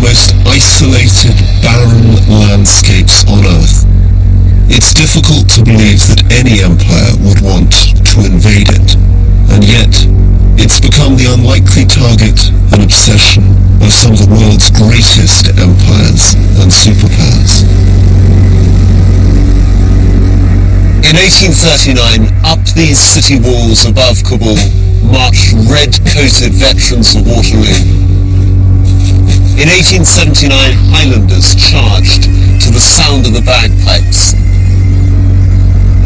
most isolated, barren landscapes on Earth. It's difficult to believe that any empire would want to invade it, and yet it's become the unlikely target and obsession of some of the world's greatest empires and superpowers. In 1839, up these city walls above Kabul marched red-coated veterans of Waterloo. In 1879, Highlanders charged to the sound of the bagpipes.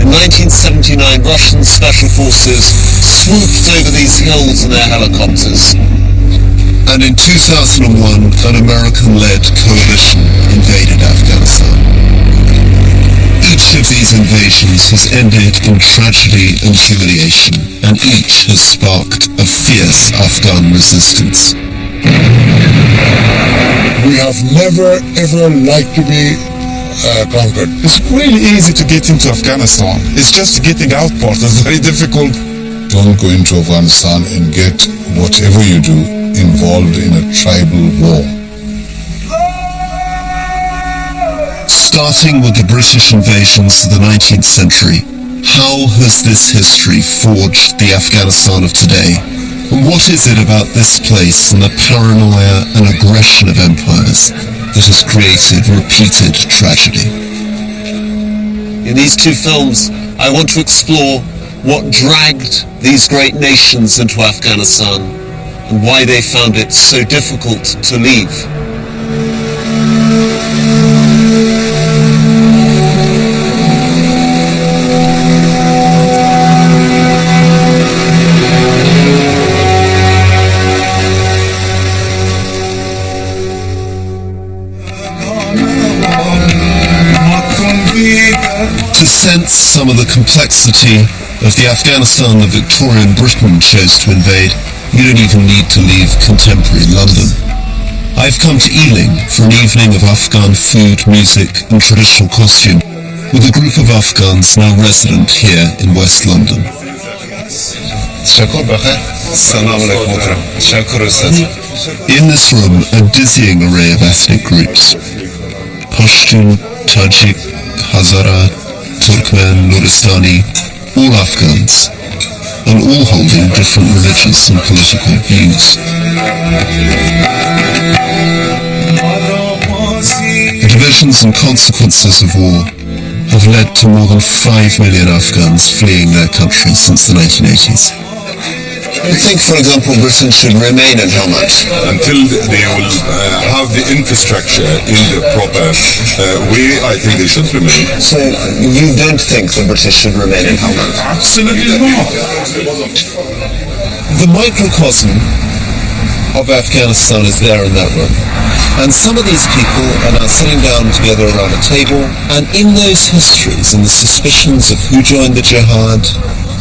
In 1979, Russian special forces swooped over these hills in their helicopters. And in 2001, an American-led coalition invaded Afghanistan. Each of these invasions has ended in tragedy and humiliation, and each has sparked a fierce Afghan resistance. We have never ever liked to be conquered. It's really easy to get into Afghanistan. It's just getting out part is very difficult. Don't go into Afghanistan and get whatever you do involved in a tribal war. Starting with the British invasions of the 19th century, how has this history forged the Afghanistan of today? And what is it about this place and the paranoia and aggression of empires that has created repeated tragedy? In these two films, I want to explore what dragged these great nations into Afghanistan and why they found it so difficult to leave. To sense some of the complexity of the Afghanistan that Victorian Britain chose to invade, you don't even need to leave contemporary London. I've come to Ealing for an evening of Afghan food, music and traditional costume with a group of Afghans now resident here in West London. In this room, a dizzying array of ethnic groups. Pashtun, Tajik, Hazara, Turkmen, Nuristani, all Afghans, and all holding different religious and political views. The divisions and consequences of war have led to more than 5 million Afghans fleeing their country since the 1980s. I think, for example, Britain should remain in Helmand until they will have the infrastructure in the proper way. I think they should remain. So you don't think the British should remain in Helmand? Absolutely not. The microcosm of Afghanistan is there in that room, and some of these people are now sitting down together around a table, and in those histories and the suspicions of who joined the jihad,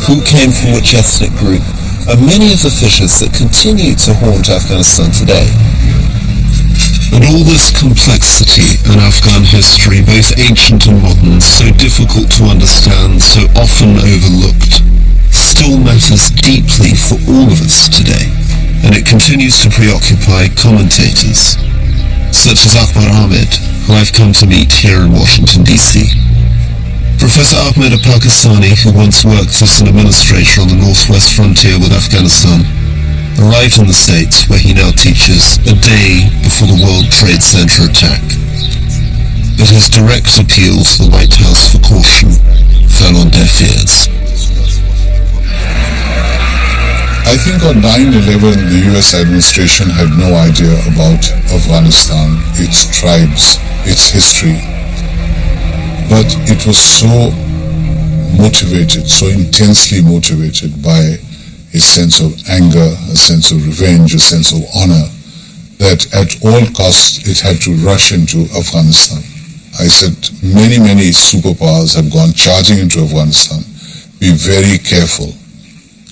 who came from which ethnic group, are many of the fissures that continue to haunt Afghanistan today. And all this complexity in Afghan history, both ancient and modern, so difficult to understand, so often overlooked, still matters deeply for all of us today. And it continues to preoccupy commentators, such as Akbar Ahmed, who I've come to meet here in Washington, D.C. Professor Ahmed, a Pakistani who once worked as an administrator on the northwest frontier with Afghanistan, arrived in the States, where he now teaches, a day before the World Trade Center attack. But his direct appeal to the White House for caution fell on deaf ears. I think on 9/11, the US administration had no idea about Afghanistan, its tribes, its history. But it was so motivated, so intensely motivated by a sense of anger, a sense of revenge, a sense of honor, that at all costs it had to rush into Afghanistan. I said many superpowers have gone charging into Afghanistan. Be very careful.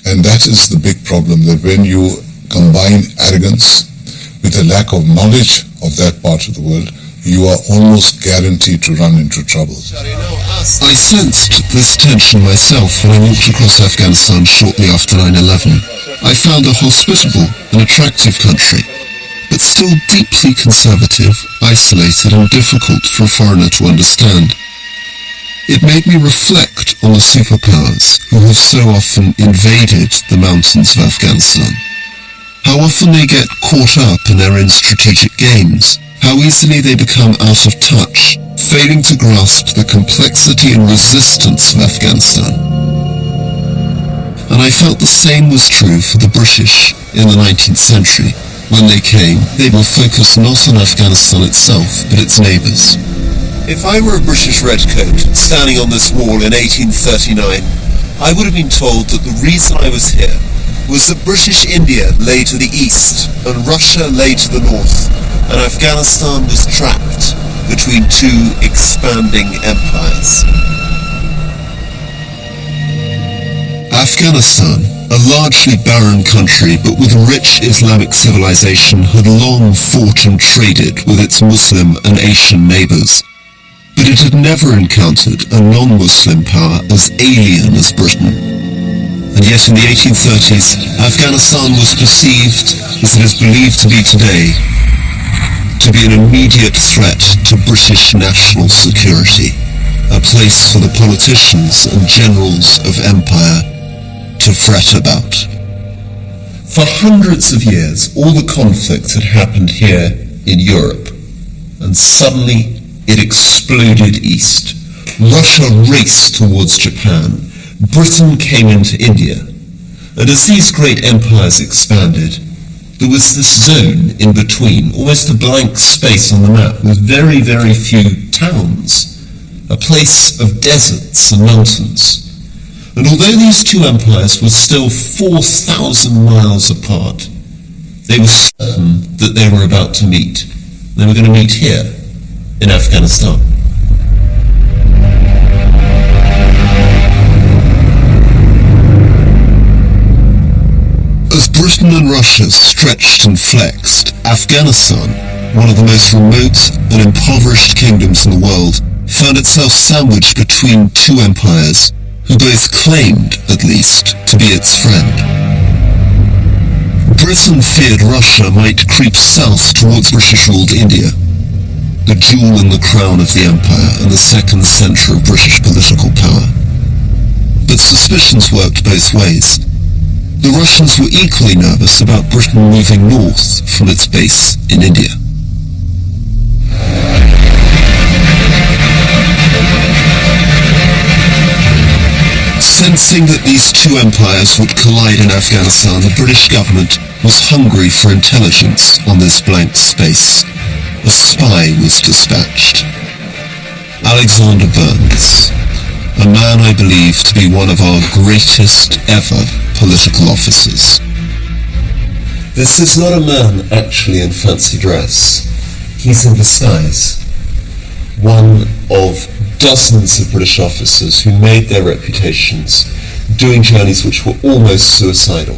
And that is the big problem, that when you combine arrogance with a lack of knowledge of that part of the world, you are almost guaranteed to run into trouble. I sensed this tension myself when I walked across Afghanistan shortly after 9/11. I found a hospitable and attractive country, but still deeply conservative, isolated and difficult for a foreigner to understand. It made me reflect on the superpowers who have so often invaded the mountains of Afghanistan. How often they get caught up in their own strategic games, how easily they become out of touch, failing to grasp the complexity and resistance of Afghanistan. And I felt the same was true for the British in the 19th century. When they came, they were focused not on Afghanistan itself, but its neighbours. If I were a British redcoat standing on this wall in 1839, I would have been told that the reason I was here was that British India lay to the east and Russia lay to the north, and Afghanistan was trapped between two expanding empires. Afghanistan, a largely barren country but with rich Islamic civilization, had long fought and traded with its Muslim and Asian neighbours. But it had never encountered a non-Muslim power as alien as Britain. And yet in the 1830s, Afghanistan was perceived, as it is believed to be today, to be an immediate threat to British national security, a place for the politicians and generals of empire to fret about. For hundreds of years, all the conflict had happened here in Europe, and suddenly it exploded east. Russia raced towards Japan. Britain came into India. And as these great empires expanded, there was this zone in between, almost a blank space on the map, with very, very few towns, a place of deserts and mountains. And although these two empires were still 4,000 miles apart, they were certain that they were about to meet. They were going to meet here, in Afghanistan. As Britain and Russia stretched and flexed, Afghanistan, one of the most remote and impoverished kingdoms in the world, found itself sandwiched between two empires who both claimed, at least, to be its friend. Britain feared Russia might creep south towards British-ruled India, the jewel in the crown of the empire and the second centre of British political power. But suspicions worked both ways. The Russians were equally nervous about Britain moving north from its base in India. Sensing that these two empires would collide in Afghanistan, the British government was hungry for intelligence on this blank space. A spy was dispatched. Alexander Burnes, a man I believe to be one of our greatest ever political officers. This is not a man actually in fancy dress. He's in disguise. One of dozens of British officers who made their reputations doing journeys which were almost suicidal.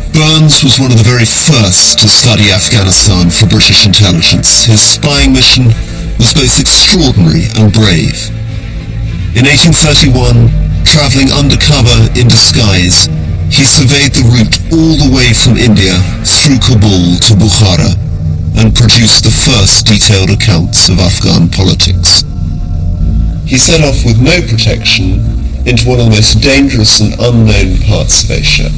Burnes was one of the very first to study Afghanistan for British intelligence. His spying mission was both extraordinary and brave. In 1831, travelling undercover in disguise, he surveyed the route all the way from India through Kabul to Bukhara and produced the first detailed accounts of Afghan politics. He set off with no protection into one of the most dangerous and unknown parts of Asia,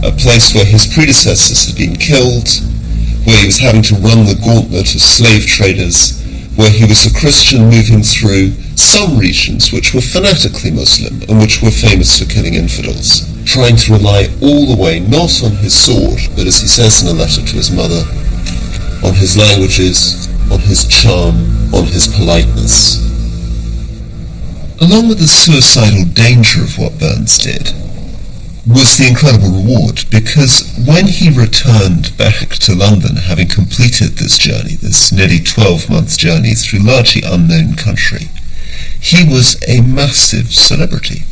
a place where his predecessors had been killed, where he was having to run the gauntlet of slave traders, where he was a Christian moving through some regions which were fanatically Muslim and which were famous for killing infidels, trying to rely all the way not on his sword, but as he says in a letter to his mother, on his languages, on his charm, on his politeness. Along with the suicidal danger of what Burnes did was the incredible reward, because when he returned back to London, having completed this journey, this nearly 12-month journey through largely unknown country, he was a massive celebrity.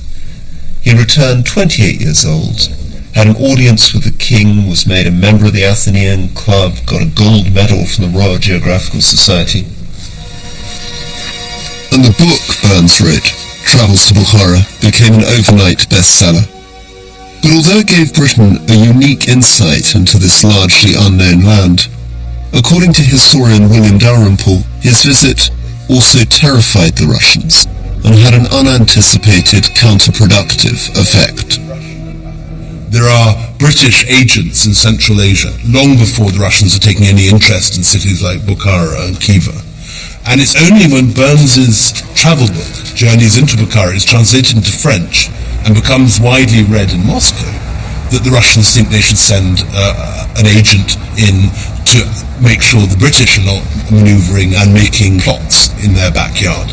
He returned 28 years old, had an audience with the king, was made a member of the Athenaeum Club, got a gold medal from the Royal Geographical Society. And the book Burnes wrote, Travels to Bukhara, became an overnight bestseller. But although it gave Britain a unique insight into this largely unknown land, according to historian William Dalrymple, his visit also terrified the Russians and had an unanticipated counterproductive effect. There are British agents in Central Asia long before the Russians are taking any interest in cities like Bukhara and Khiva. And it's only when Burns's travel book, Journeys into Bukhara, is translated into French and becomes widely read in Moscow that the Russians think they should send an agent in to make sure the British are not maneuvering and making plots in their backyard.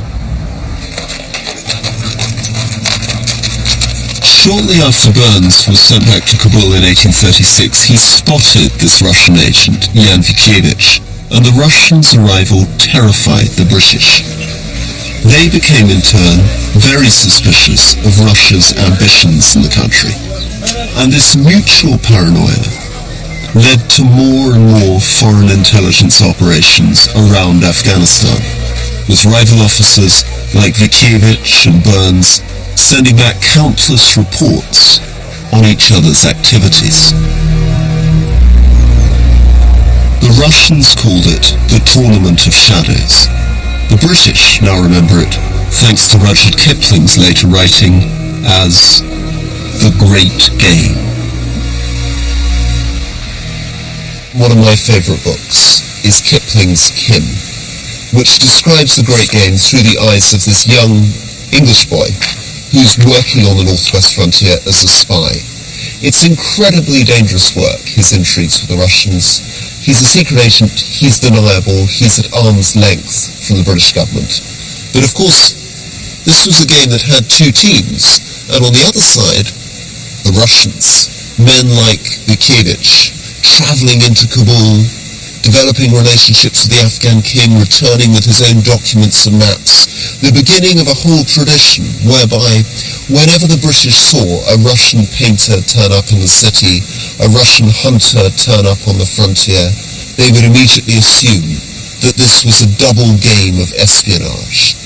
Shortly after Burns was sent back to Kabul in 1836, he spotted this Russian agent, Yan Vikievich, and the Russians' arrival terrified the British. They became in turn very suspicious of Russia's ambitions in the country, and this mutual paranoia led to more and more foreign intelligence operations around Afghanistan, with rival officers like Vikievich and Burns sending back countless reports on each other's activities. The Russians called it the Tournament of Shadows. The British now remember it, thanks to Rudyard Kipling's later writing, as the Great Game. One of my favourite books is Kipling's Kim, which describes the Great Game through the eyes of this young English boy who's working on the northwest frontier as a spy. It's incredibly dangerous work, his intrigues with the Russians. He's a secret agent, he's deniable, he's at arm's length from the British government. But of course, this was a game that had two teams, and on the other side, the Russians. Men like Vikievich, travelling into Kabul, developing relationships with the Afghan king, returning with his own documents and maps, the beginning of a whole tradition whereby whenever the British saw a Russian painter turn up in the city, a Russian hunter turn up on the frontier, they would immediately assume that this was a double game of espionage.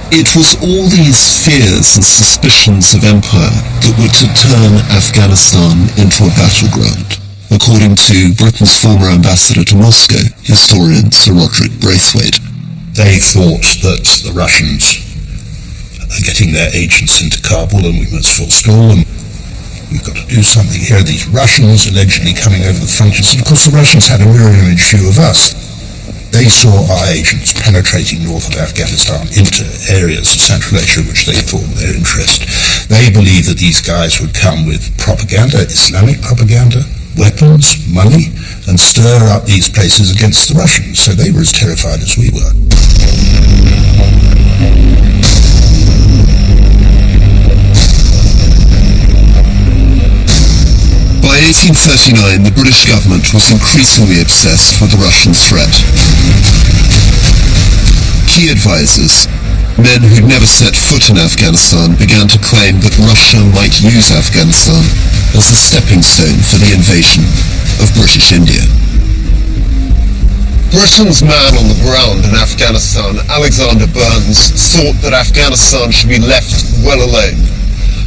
It was all these fears and suspicions of empire that were to turn Afghanistan into a battleground, according to Britain's former ambassador to Moscow, historian Sir Roderick Braithwaite. They thought that the Russians are getting their agents into Kabul and we must forestall them. We've got to do something here. These Russians allegedly coming over the frontiers. And of course the Russians had a mirror image view of us. They saw our agents penetrating north of Afghanistan into areas of Central Asia which they thought were their interest. They believed that these guys would come with propaganda, Islamic propaganda, weapons, money, and stir up these places against the Russians. So they were as terrified as we were. By 1839, the British government was increasingly obsessed with the Russian threat. Key advisors, men who'd never set foot in Afghanistan, began to claim that Russia might use Afghanistan as a stepping stone for the invasion of British India. Britain's man on the ground in Afghanistan, Alexander Burns, thought that Afghanistan should be left well alone.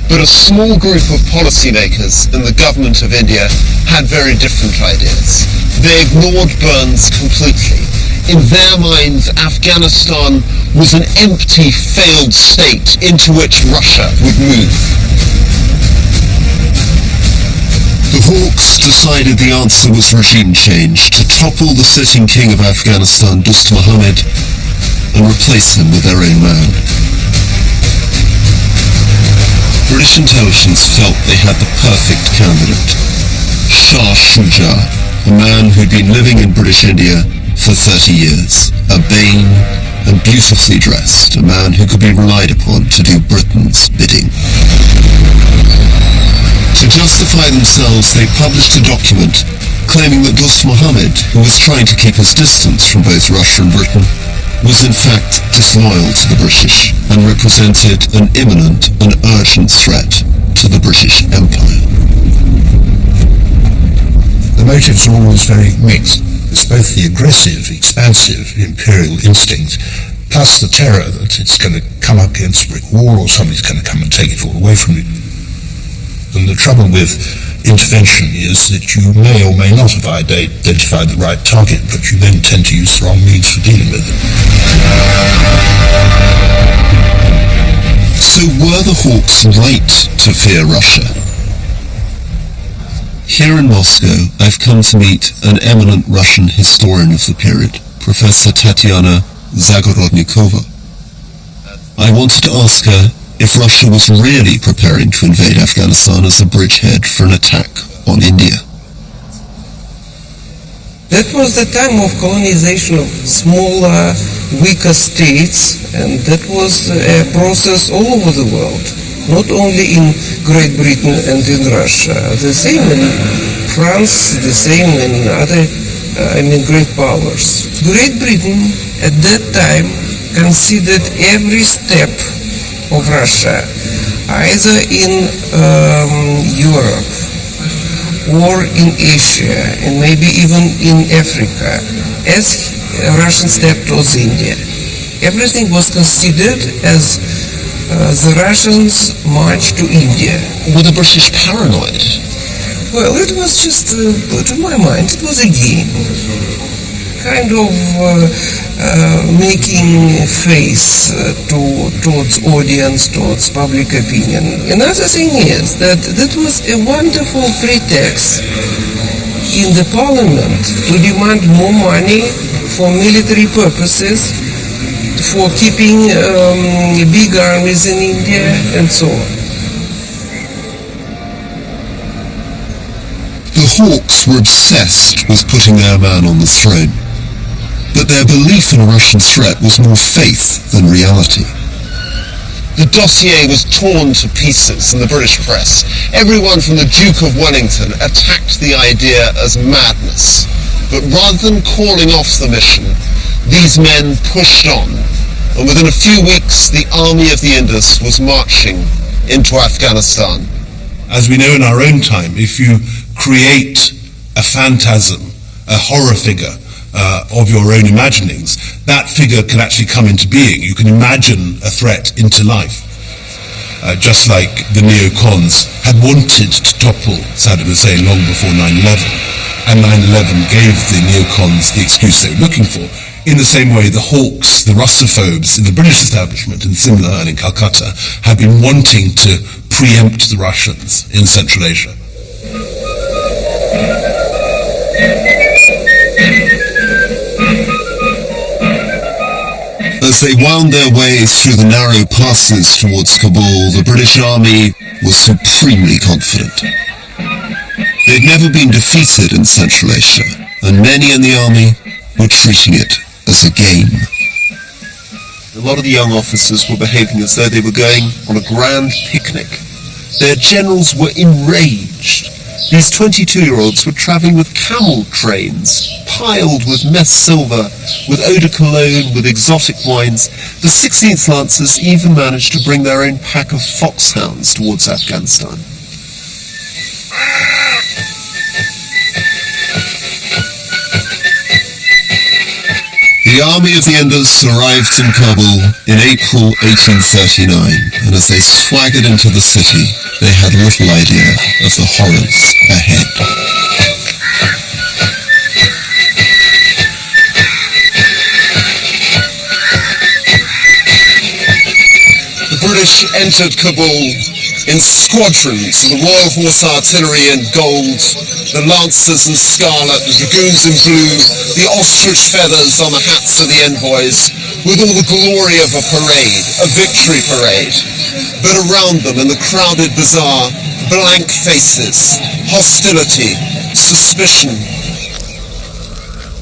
But a small group of policymakers in the government of India had very different ideas. They ignored Burns completely. In their minds, Afghanistan was an empty, failed state into which Russia would move. The Hawks decided the answer was regime change, to topple the sitting king of Afghanistan, Dost Muhammad, and replace him with their own man. British intelligence felt they had the perfect candidate. Shah Shuja, a man who'd been living in British India for 30 years, urbane and beautifully dressed, a man who could be relied upon to do Britain's bidding. To justify themselves, they published a document claiming that Dost Muhammad, who was trying to keep his distance from both Russia and Britain, was in fact disloyal to the British and represented an imminent and urgent threat to the British Empire. The motives are always very mixed. It's both the aggressive, expansive imperial instinct, plus the terror that it's going to come up against a brick wall or somebody's going to come and take it all away from you. And the trouble with intervention is that you may or may not have identified the right target, but you then tend to use the wrong means for dealing with it. So were the Hawks right to fear Russia? Here in Moscow, I've come to meet an eminent Russian historian of the period, Professor Tatiana Zagorodnikova. I wanted to ask her if Russia was really preparing to invade Afghanistan as a bridgehead for an attack on India. That was the time of colonization of smaller, weaker states, and that was a process all over the world, not only in Great Britain and in Russia. The same in France, the same in other, great powers. Great Britain at that time considered every step of Russia, either in Europe or in Asia, and maybe even in Africa, as a Russian step towards India. Everything was considered as the Russians' march to India. Were the British paranoid? Well, it was just, to my mind, it was a game. Kind of making face towards audience, towards public opinion. Another thing is that was a wonderful pretext in the parliament to demand more money for military purposes, for keeping big armies in India, and so on. The Hawks were obsessed with putting their man on the throne, but their belief in a Russian threat was more faith than reality. The dossier was torn to pieces in the British press. Everyone from the Duke of Wellington attacked the idea as madness. But rather than calling off the mission, these men pushed on, and within a few weeks the army of the Indus was marching into Afghanistan. As we know in our own time, if you create a phantasm, a horror figure, of your own imaginings, that figure can actually come into being. You can imagine a threat into life. Just like the neocons had wanted to topple Saddam Hussein long before 9/11, and 9/11 gave the neocons the excuse they were looking for. In the same way, the Hawks, the Russophobes in the British establishment in Simla and in Calcutta had been wanting to preempt the Russians in Central Asia. As they wound their way through the narrow passes towards Kabul, the British Army was supremely confident. They'd never been defeated in Central Asia, and many in the army were treating it as a game. A lot of the young officers were behaving as though they were going on a grand picnic. Their generals were enraged. These 22-year-olds were travelling with camel trains, piled with mess silver, with eau de cologne, with exotic wines. The 16th Lancers even managed to bring their own pack of foxhounds towards Afghanistan. The army of the Indus arrived in Kabul in April 1839, and as they swaggered into the city, they had little idea of the horrors ahead. The British entered Kabul in squadrons, the Royal Horse Artillery in gold, the Lancers in scarlet, the Dragoons in blue, the ostrich feathers on the hats of the envoys, with all the glory of a parade, a victory parade. But around them in the crowded bazaar, blank faces, hostility, suspicion.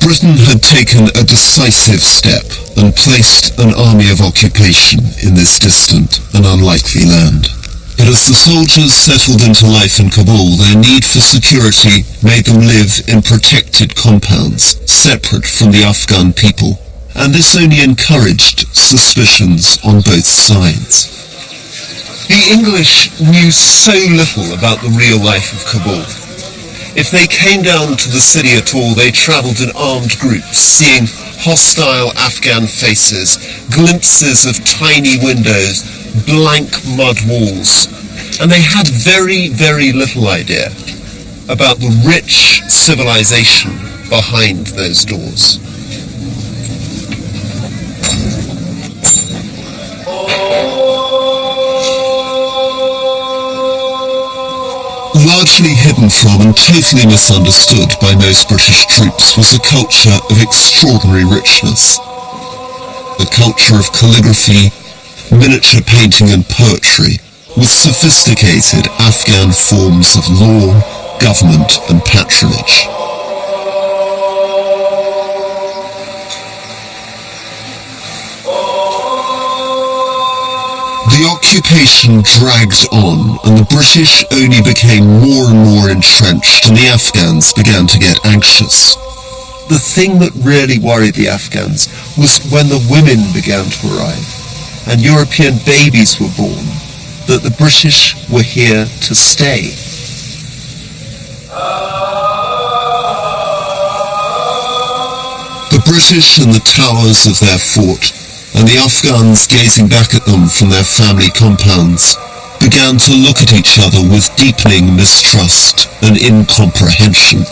Britain had taken a decisive step and placed an army of occupation in this distant and unlikely land. But as the soldiers settled into life in Kabul, their need for security made them live in protected compounds, separate from the Afghan people, and this only encouraged suspicions on both sides. The English knew so little about the real life of Kabul. If they came down to the city at all, they travelled in armed groups, seeing hostile Afghan faces, glimpses of tiny windows, blank mud walls. And they had very, very little idea about the rich civilization behind those doors. Largely hidden from and totally misunderstood by most British troops was a culture of extraordinary richness. A culture of calligraphy, miniature painting and poetry, with sophisticated Afghan forms of law, government and patronage. The occupation dragged on, and the British only became more and more entrenched, and the Afghans began to get anxious. The thing that really worried the Afghans was when the women began to arrive, and European babies were born, that the British were here to stay. The British and the towers of their fort, and the Afghans gazing back at them from their family compounds, began to look at each other with deepening mistrust and incomprehension.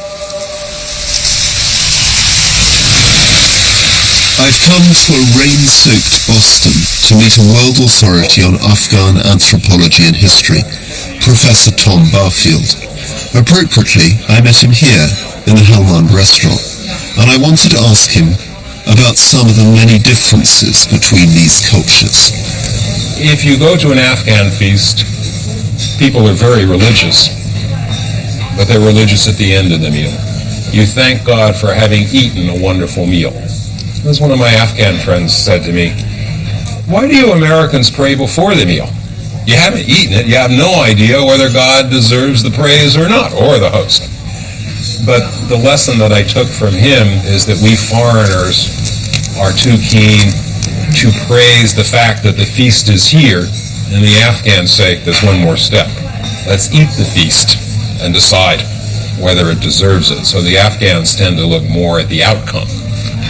I've come to a rain-soaked Boston to meet a world authority on Afghan anthropology and history, Professor Tom Barfield. Appropriately, I met him here in the Helmand restaurant, and I wanted to ask him about some of the many differences between these cultures. If you go to an Afghan feast, people are very religious, but they're religious at the end of the meal. You thank God for having eaten a wonderful meal. As one of my Afghan friends said to me, "Why do you Americans pray before the meal? You haven't eaten it, you have no idea whether God deserves the praise or not, or the host." But the lesson that I took from him is that we foreigners are too keen to praise the fact that the feast is here, and the Afghans say there's one more step. Let's eat the feast and decide whether it deserves it. So the Afghans tend to look more at the outcome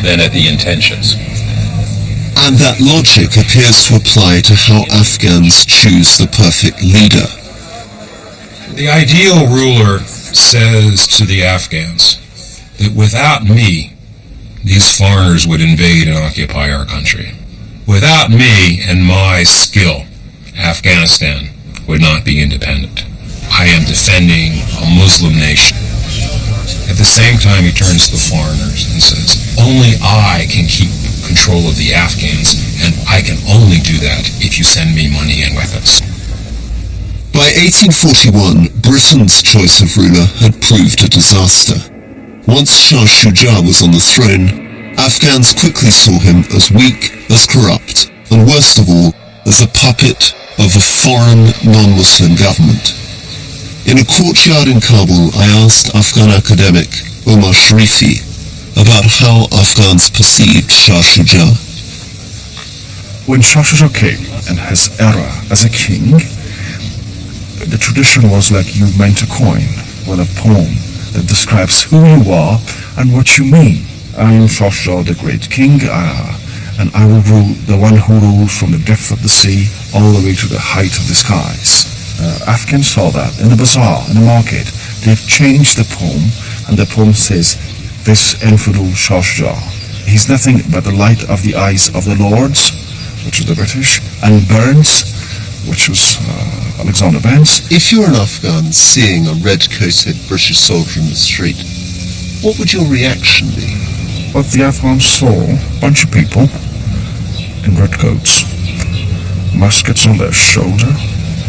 than at the intentions. And that logic appears to apply to how Afghans choose the perfect leader. The ideal ruler says to the Afghans that without me, these foreigners would invade and occupy our country. Without me and my skill, Afghanistan would not be independent. I am defending a Muslim nation. At the same time, he turns to the foreigners and says, only I can keep control of the Afghans, and I can only do that if you send me money and weapons. By 1841, Britain's choice of ruler had proved a disaster. Once Shah Shuja was on the throne, Afghans quickly saw him as weak, as corrupt, and worst of all, as a puppet of a foreign, non-Muslim government. In a courtyard in Kabul, I asked Afghan academic Omar Sharifi about how Afghans perceived Shah Shuja. When Shah Shuja came in his era as a king, the tradition was like you mint a coin with a poem that describes who you are and what you mean. I am Shah Shuja, the great king, and I will rule, the one who rules from the depth of the sea all the way to the height of the skies. Afghans saw that in the bazaar, in the market. They've changed the poem, and the poem says, this infidel Shah Shuja, he's nothing but the light of the eyes of the lords, which is the British, and Burns, which was Alexander Burns. If you're an Afghan seeing a red-coated British soldier in the street, what would your reaction be? But the Afghans saw a bunch of people in red coats, muskets on their shoulder.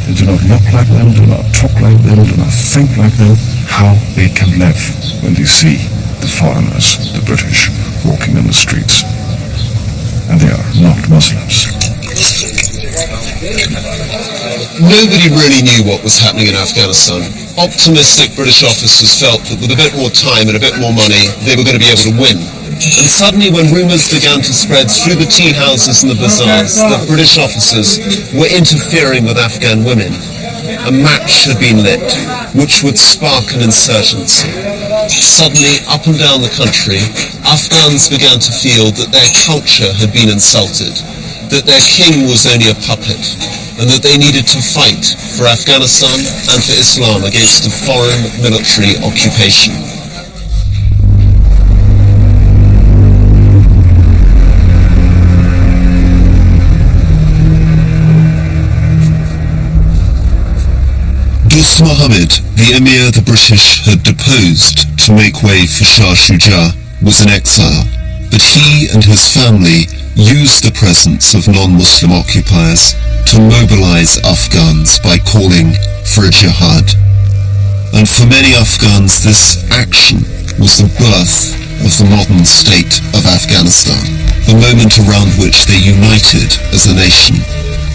They do not look like them, do not talk like them, do not think like them. How they can live when they see the foreigners, the British, walking in the streets. And they are not Muslims. Nobody really knew what was happening in Afghanistan. Optimistic British officers felt that with a bit more time and a bit more money, they were going to be able to win. And suddenly, when rumours began to spread through the tea houses and the bazaars that British officers were interfering with Afghan women, a match had been lit, which would spark an insurgency. Suddenly, up and down the country, Afghans began to feel that their culture had been insulted, that their king was only a puppet, and that they needed to fight for Afghanistan and for Islam against a foreign military occupation. Dost Mohammed, the emir the British had deposed to make way for Shah Shuja, was in exile, but he and his family used the presence of non-Muslim occupiers to mobilize Afghans by calling for a jihad. And for many Afghans, this action was the birth of the modern state of Afghanistan, the moment around which they united as a nation.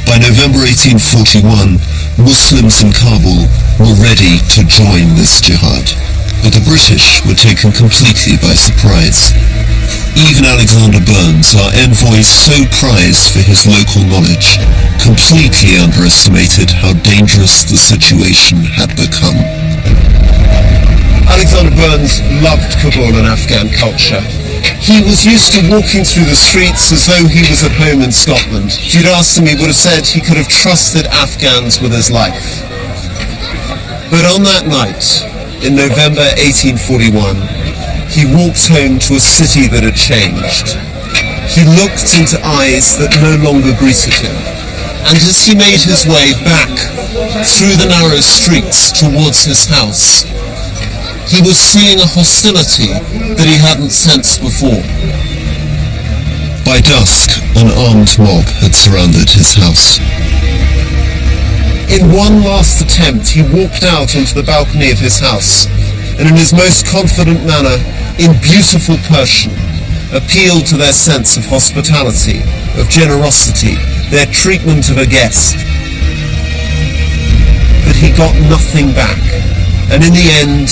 By November 1841, Muslims in Kabul were ready to join this jihad, but the British were taken completely by surprise. Even Alexander Burnes, our envoy so prized for his local knowledge, completely underestimated how dangerous the situation had become. Alexander Burnes loved Kabul and Afghan culture. He was used to walking through the streets as though he was at home in Scotland. If you'd asked him, he would have said he could have trusted Afghans with his life. But on that night, in November 1841, he walked home to a city that had changed. He looked into eyes that no longer greeted him, and as he made his way back through the narrow streets towards his house, he was seeing a hostility that he hadn't sensed before. By dusk, an armed mob had surrounded his house. In one last attempt, he walked out onto the balcony of his house, and in his most confident manner, in beautiful Persian, appealed to their sense of hospitality, of generosity, their treatment of a guest. But he got nothing back, and in the end,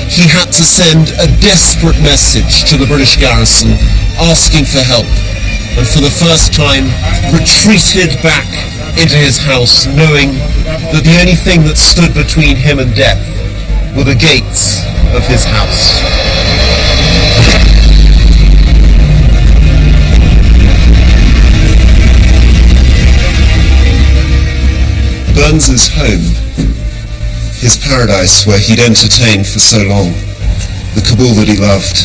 he had to send a desperate message to the British garrison asking for help, and for the first time retreated back into his house, knowing that the only thing that stood between him and death were the gates of his house. Burnes's home, his paradise where he'd entertained for so long, the Kabul that he loved,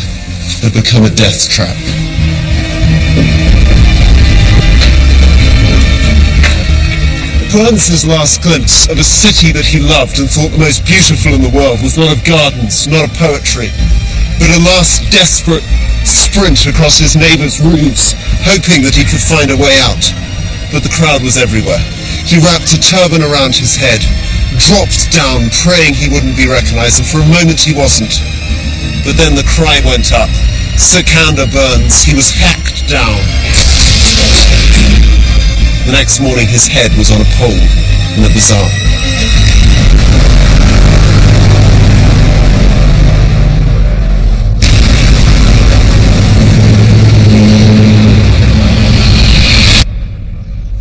had become a death trap. Burnes's last glimpse of a city that he loved and thought the most beautiful in the world was not of gardens, not of poetry, but a last desperate sprint across his neighbours' roofs, hoping that he could find a way out. But the crowd was everywhere. He wrapped a turban around his head, dropped down, praying he wouldn't be recognised, and for a moment he wasn't. But then the cry went up, Sikander Burnes, he was hacked down. The next morning his head was on a pole in the bazaar.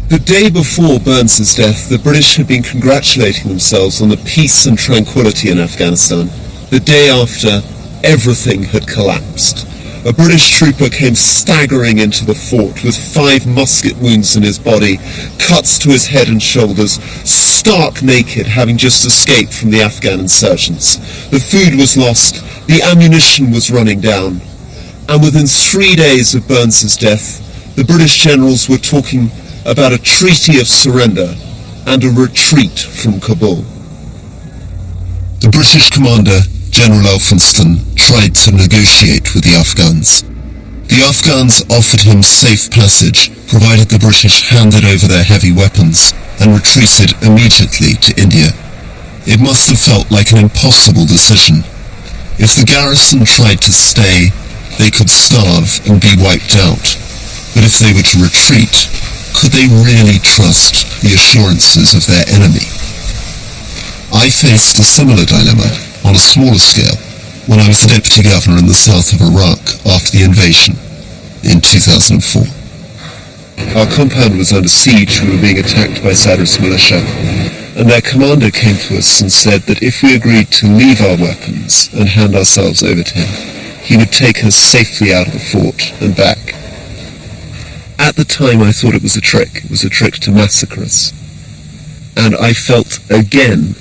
The day before Burnes's death, the British had been congratulating themselves on the peace and tranquility in Afghanistan. The day after, everything had collapsed. A British trooper came staggering into the fort with 5 musket wounds in his body, cuts to his head and shoulders, stark naked, having just escaped from the Afghan insurgents. The food was lost, the ammunition was running down, and within 3 days of Burnes's death, the British generals were talking about a treaty of surrender and a retreat from Kabul. The British commander, General Elphinstone, tried to negotiate with the Afghans. The Afghans offered him safe passage, provided the British handed over their heavy weapons and retreated immediately to India. It must have felt like an impossible decision. If the garrison tried to stay, they could starve and be wiped out. But if they were to retreat, could they really trust the assurances of their enemy? I faced a similar dilemma on a smaller scale when I was the deputy governor in the south of Iraq after the invasion in 2004. Our compound was under siege. We were being attacked by Sadr's militia, and their commander came to us and said that if we agreed to leave our weapons and hand ourselves over to him, he would take us safely out of the fort and back. At the time I thought it was a trick. It was a trick to massacre us. And I felt again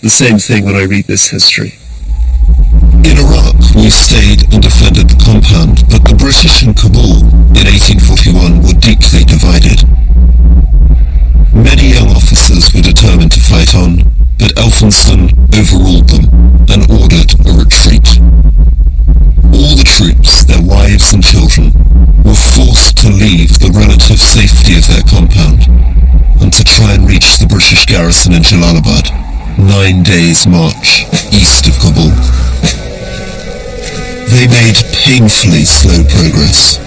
the same thing when I read this history. In Iraq, we stayed and defended the compound, but the British in Kabul in 1841 were deeply divided. Many young officers were determined to fight on, but Elphinstone overruled them and ordered a retreat. All the troops, their wives and children, were forced to leave the relative safety of their compound and to try and reach the British garrison in Jalalabad, 9 days' march east of Kabul. They made painfully slow progress,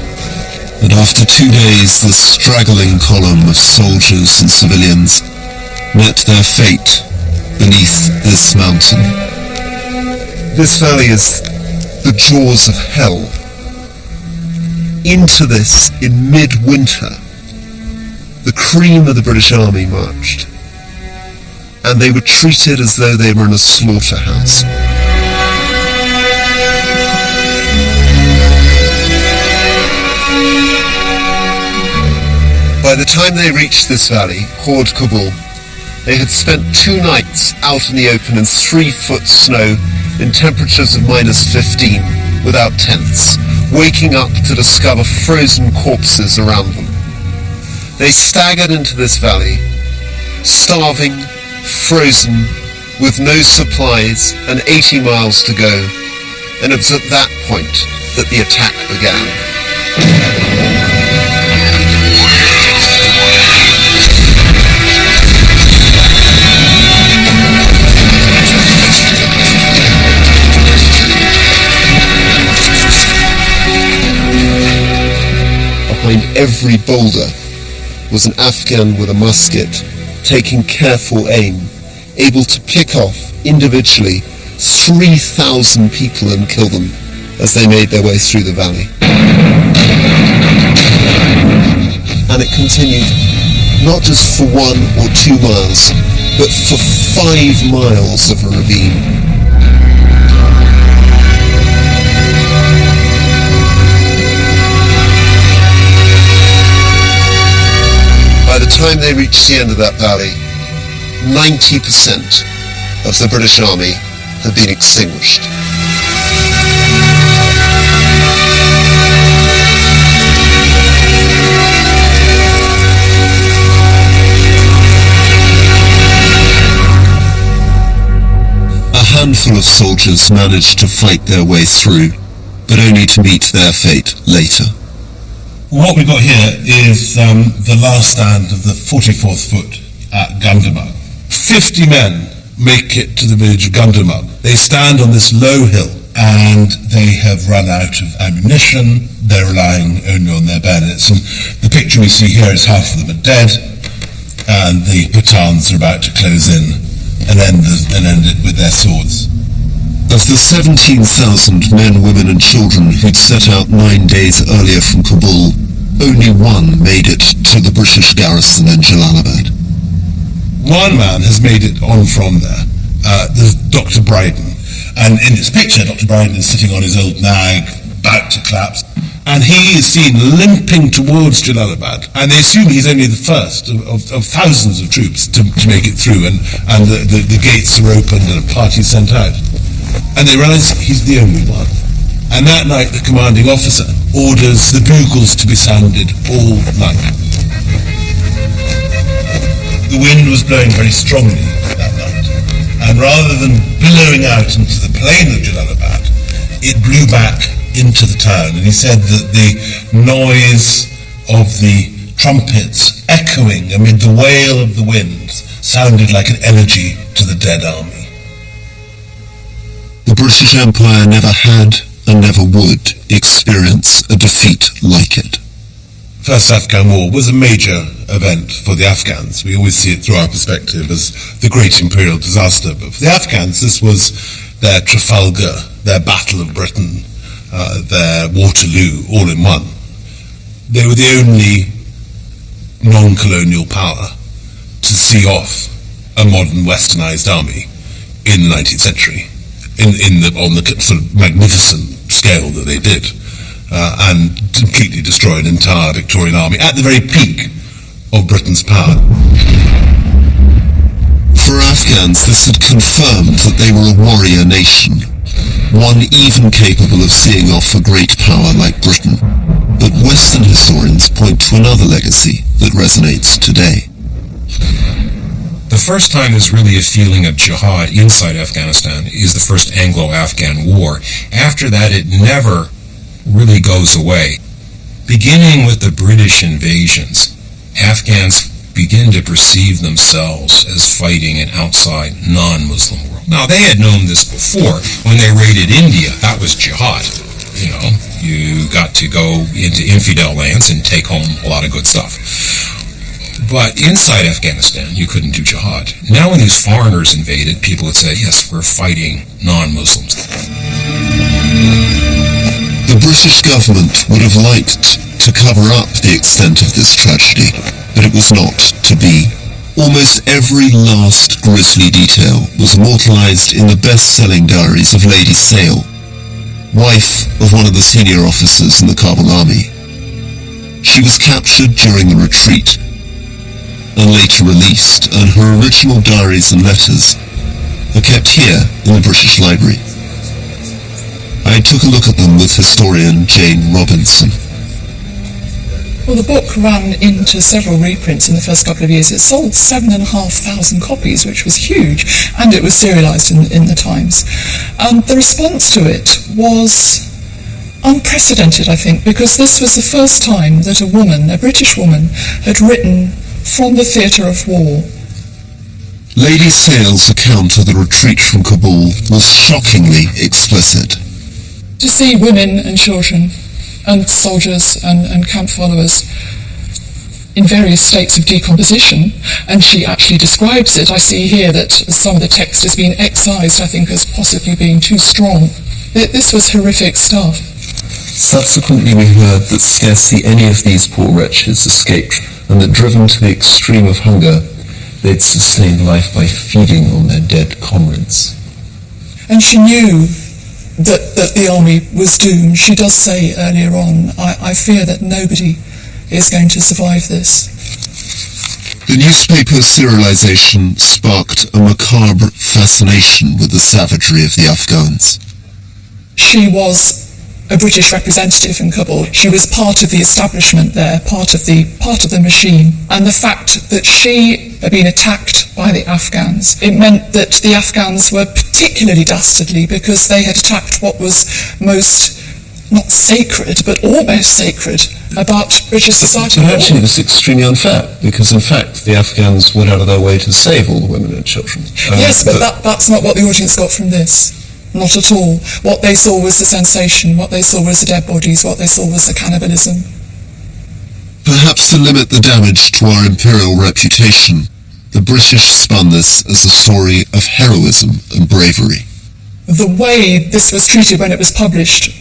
and after 2 days the straggling column of soldiers and civilians met their fate beneath this mountain. This valley is the jaws of hell. Into this, in mid-winter, the cream of the British Army marched, and they were treated as though they were in a slaughterhouse. By the time they reached this valley, Horde Kabul, they had spent 2 nights out in the open in 3-foot snow in temperatures of -15 without tents, waking up to discover frozen corpses around them. They staggered into this valley, starving, frozen, with no supplies and 80 miles to go, and it was at that point that the attack began. Behind every boulder was an Afghan with a musket, taking careful aim, able to pick off individually 3,000 people and kill them as they made their way through the valley. And it continued not just for 1 or 2 miles, but for 5 miles of a ravine. By the time they reached the end of that valley, 90% of the British Army had been extinguished. A handful of soldiers managed to fight their way through, but only to meet their fate later. What we've got here is the last stand of the 44th foot at Gundamuk. 50 men make it to the village of Gundamuk. They stand on this low hill and they have run out of ammunition. They're relying only on their bayonets. And the picture we see here is half of them are dead and the Pathans are about to close in and end it with their swords. Of the 17,000 men, women and children who'd set out 9 days earlier from Kabul, only one made it to the British garrison in Jalalabad. One man has made it on from there. There's Dr. Bryden. And in this picture, Dr. Bryden is sitting on his old nag, about to collapse. And he is seen limping towards Jalalabad. And they assume he's only the first of thousands of troops to make it through. And the gates are opened and a party is sent out. And they realize he's the only one. And that night the commanding officer orders the bugles to be sounded all night. The wind was blowing very strongly that night. And rather than billowing out into the plain of Jalalabad, it blew back into the town. And he said that the noise of the trumpets echoing amid the wail of the winds sounded like an elegy to the dead army. The British Empire never had and never would experience a defeat like it. First Afghan War was a major event for the Afghans. We always see it through our perspective as the great imperial disaster. But for the Afghans, this was their Trafalgar, their Battle of Britain, their Waterloo, all in one. They were the only non-colonial power to see off a modern westernized army in the 19th century. On the sort of magnificent scale that they did, and completely destroy an entire Victorian army at the very peak of Britain's power. For Afghans, this had confirmed that they were a warrior nation, one even capable of seeing off a great power like Britain. But Western historians point to another legacy that resonates today. The first time there's really a feeling of jihad inside Afghanistan is the first Anglo-Afghan war. After that, it never really goes away. Beginning with the British invasions, Afghans begin to perceive themselves as fighting an outside non-Muslim world. Now, they had known this before. When they raided India, that was jihad. You know, you got to go into infidel lands and take home a lot of good stuff. But inside Afghanistan, you couldn't do jihad. Now when these foreigners invaded, people would say, yes, we're fighting non-Muslims. The British government would have liked to cover up the extent of this tragedy, but it was not to be. Almost every last grisly detail was immortalized in the best-selling diaries of Lady Sale, wife of one of the senior officers in the Kabul army. She was captured during the retreat and later released, and her original diaries and letters are kept here in the British Library. I took a look at them with historian Jane Robinson. Well, the book ran into several reprints in the first couple of years. It sold 7,500 copies, which was huge, and it was serialised in the Times. The response to it was unprecedented, I think, because this was the first time that a woman, a British woman, had written from the theatre of war. Lady Sale's account of the retreat from Kabul was shockingly explicit. To see women and children and soldiers and camp followers in various states of decomposition, and she actually describes it. I see here that some of the text has been excised, I think, as possibly being too strong. This was horrific stuff. Subsequently we heard that scarcely any of these poor wretches escaped, and that driven to the extreme of hunger, they'd sustained life by feeding on their dead comrades. And she knew that the army was doomed. She does say earlier on, I fear that nobody is going to survive this. The newspaper's serialization sparked a macabre fascination with the savagery of the Afghans. She was a British representative in Kabul. She was part of the establishment there, part of the machine. And the fact that she had been attacked by the Afghans, it meant that the Afghans were particularly dastardly because they had attacked what was most, not sacred, but almost sacred about British society. But actually it was extremely unfair, because in fact the Afghans went out of their way to save all the women and children. Yes, but that's not what the audience got from this. Not at all. What they saw was the sensation, what they saw was the dead bodies, what they saw was the cannibalism. Perhaps to limit the damage to our imperial reputation, the British spun this as a story of heroism and bravery. The way this was treated when it was published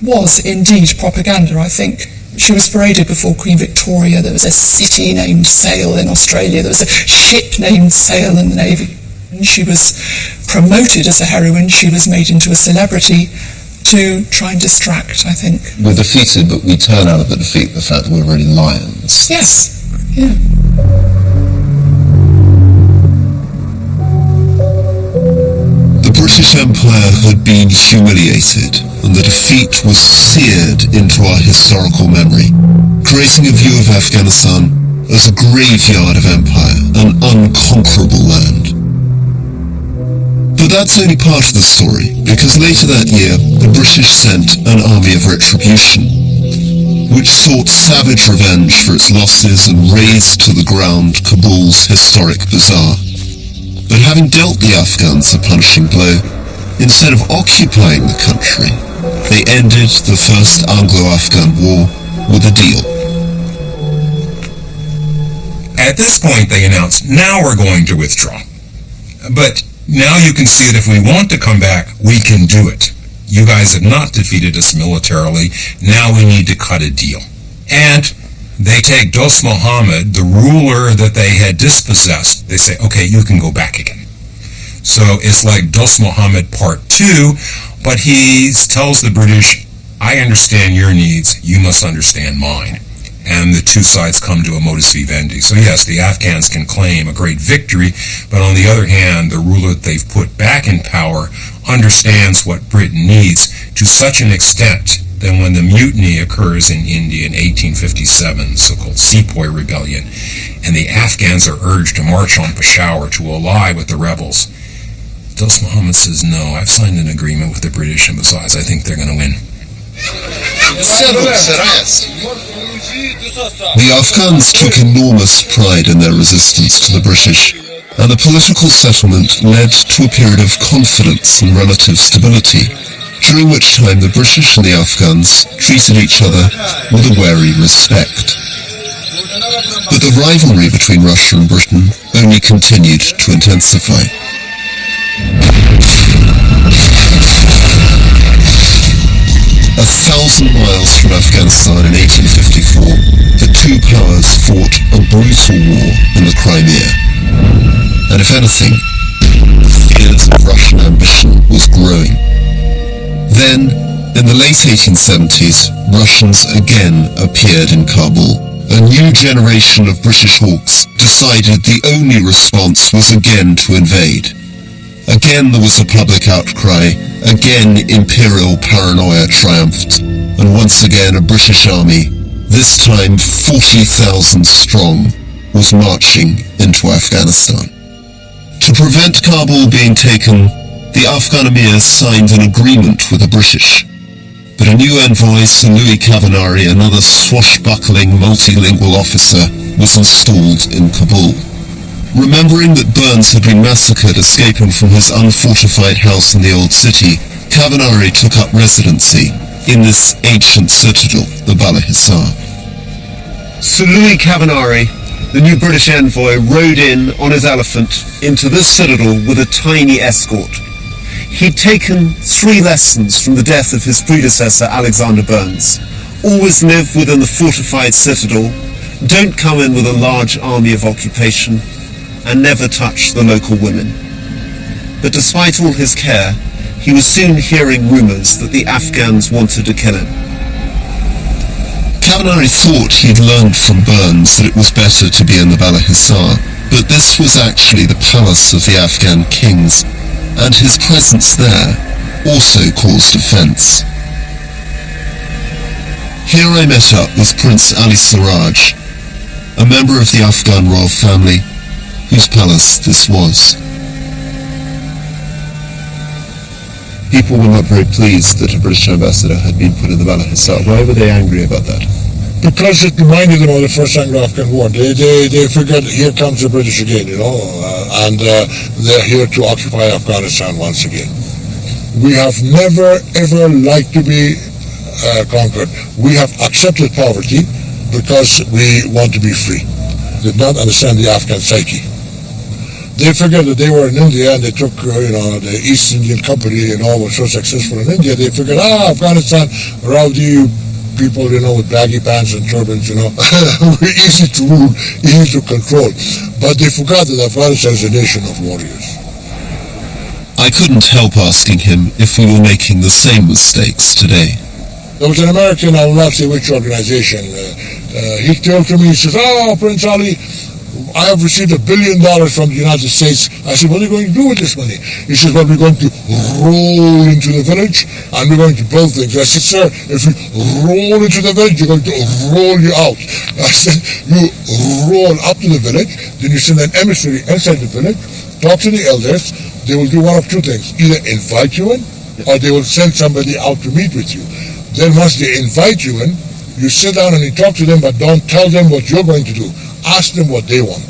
was indeed propaganda, I think. She was paraded before Queen Victoria. There was a city named Sale in Australia. There was a ship named Sale in the Navy. She was promoted as a heroine. She was made into a celebrity to try and distract, I think. We're defeated, but we turn out of the defeat the fact that we're really lions. Yes, yeah. The British Empire had been humiliated, and the defeat was seared into our historical memory, creating a view of Afghanistan as a graveyard of empire, an unconquerable land. But that's only part of the story, because later that year, the British sent an army of retribution, which sought savage revenge for its losses and razed to the ground Kabul's historic bazaar. But having dealt the Afghans a punishing blow, instead of occupying the country, they ended the First Anglo-Afghan War with a deal. At this point, they announced, now we're going to withdraw. But now you can see that if we want to come back, we can do it. You guys have not defeated us militarily. Now we need to cut a deal. And they take Dost Muhammad, the ruler that they had dispossessed. They say, okay, you can go back again. So it's like Dost Muhammad Part 2, but he tells the British, I understand your needs, you must understand mine. and the two sides come to a modus vivendi. So yes, the Afghans can claim a great victory, but on the other hand, the ruler that they've put back in power understands what Britain needs to such an extent that when the mutiny occurs in India in 1857, so-called Sepoy Rebellion, and the Afghans are urged to march on Peshawar to ally with the rebels, Dost Muhammad says, no, I've signed an agreement with the British, and besides, I think they're going to win. The Afghans took enormous pride in their resistance to the British, and the political settlement led to a period of confidence and relative stability, during which time the British and the Afghans treated each other with a wary respect. But the rivalry between Russia and Britain only continued to intensify. 1,000 miles from Afghanistan in 1854, the two powers fought a brutal war in the Crimea. And if anything, the fears of Russian ambition was growing. Then, in the late 1870s, Russians again appeared in Kabul. A new generation of British hawks decided the only response was again to invade. Again there was a public outcry, again imperial paranoia triumphed, and once again a British army, this time 40,000 strong, was marching into Afghanistan. To prevent Kabul being taken, the Afghan emirs signed an agreement with the British. But a new envoy, Sir Louis Cavanagh, another swashbuckling multilingual officer, was installed in Kabul. Remembering that Burns had been massacred escaping from his unfortified house in the old city, Cavanagh took up residency in this ancient citadel, the Bala Hissar. Sir Louis Cavanagh, the new British envoy, rode in on his elephant into this citadel with a tiny escort. He'd taken 3 lessons from the death of his predecessor, Alexander Burns. Always live within the fortified citadel, don't come in with a large army of occupation, and never touch the local women. But despite all his care, he was soon hearing rumours that the Afghans wanted to kill him. Cavanagh thought he'd learned from Burns that it was better to be in the Bala Hissar, but this was actually the palace of the Afghan kings, and his presence there also caused offence. Here I met up with Prince Ali Siraj, a member of the Afghan royal family, whose palace this was. People were not very pleased that a British ambassador had been put in the Bala Hissar. Why were they angry about that? Because it reminded them of the First Anglo-Afghan War. They figured, here comes the British again, and they're here to occupy Afghanistan once again. We have never, ever liked to be conquered. We have accepted poverty because we want to be free. Did not understand the Afghan psyche. They figured that they were in India and they took, the East Indian Company and all was so successful in India. They figured, Afghanistan, rowdy people, with baggy pants and turbans, we're easy to rule, easy to control. But they forgot that Afghanistan is a nation of warriors. I couldn't help asking him if we were making the same mistakes today. There was an American, I will not say which organization, he told to me, he says, Prince Ali, I have received $1 billion from the United States. I said, what are you going to do with this money? He says, well, we're going to roll into the village and we're going to build things. I said, sir, if you roll into the village, you're going to roll you out. I said, you roll up to the village, then you send an emissary inside the village, talk to the elders. They will do one of 2 things. Either invite you in or they will send somebody out to meet with you. Then once they invite you in, you sit down and you talk to them, but don't tell them what you're going to do. Ask them what they want.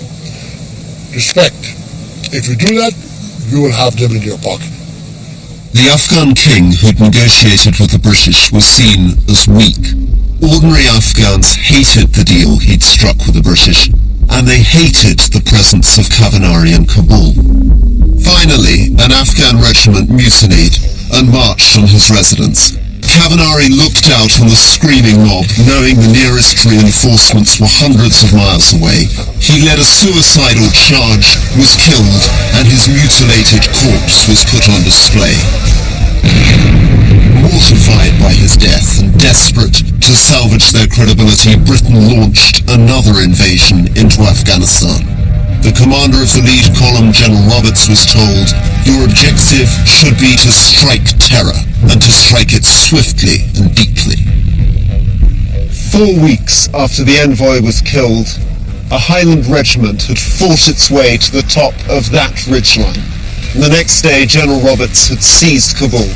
Respect. If you do that, you will have them in your pocket. The Afghan king who'd negotiated with the British was seen as weak. Ordinary Afghans hated the deal he'd struck with the British, and they hated the presence of Cavanagh in Kabul. Finally, an Afghan regiment mutinied and marched on his residence. Cavanagh looked out on the screaming mob, knowing the nearest reinforcements were hundreds of miles away. He led a suicidal charge, was killed, and his mutilated corpse was put on display. Mortified horrified by his death and desperate to salvage their credibility, Britain launched another invasion into Afghanistan. The commander of the lead column, General Roberts, was told, "Your objective should be to strike terror, and to strike it swiftly and deeply." 4 weeks after the envoy was killed, a Highland regiment had fought its way to the top of that ridgeline. And the next day, General Roberts had seized Kabul.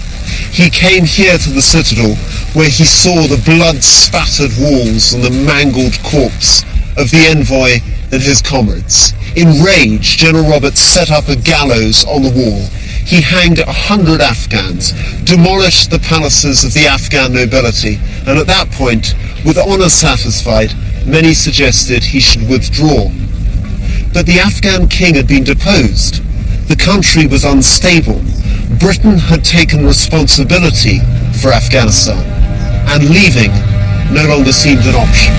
He came here to the citadel, where he saw the blood-spattered walls and the mangled corpse of the envoy and his comrades. Enraged, General Roberts set up a gallows on the wall. He hanged 100 Afghans, demolished the palaces of the Afghan nobility, and at that point, with honor satisfied, many suggested he should withdraw. But the Afghan king had been deposed. The country was unstable. Britain had taken responsibility for Afghanistan, and leaving no longer seemed an option.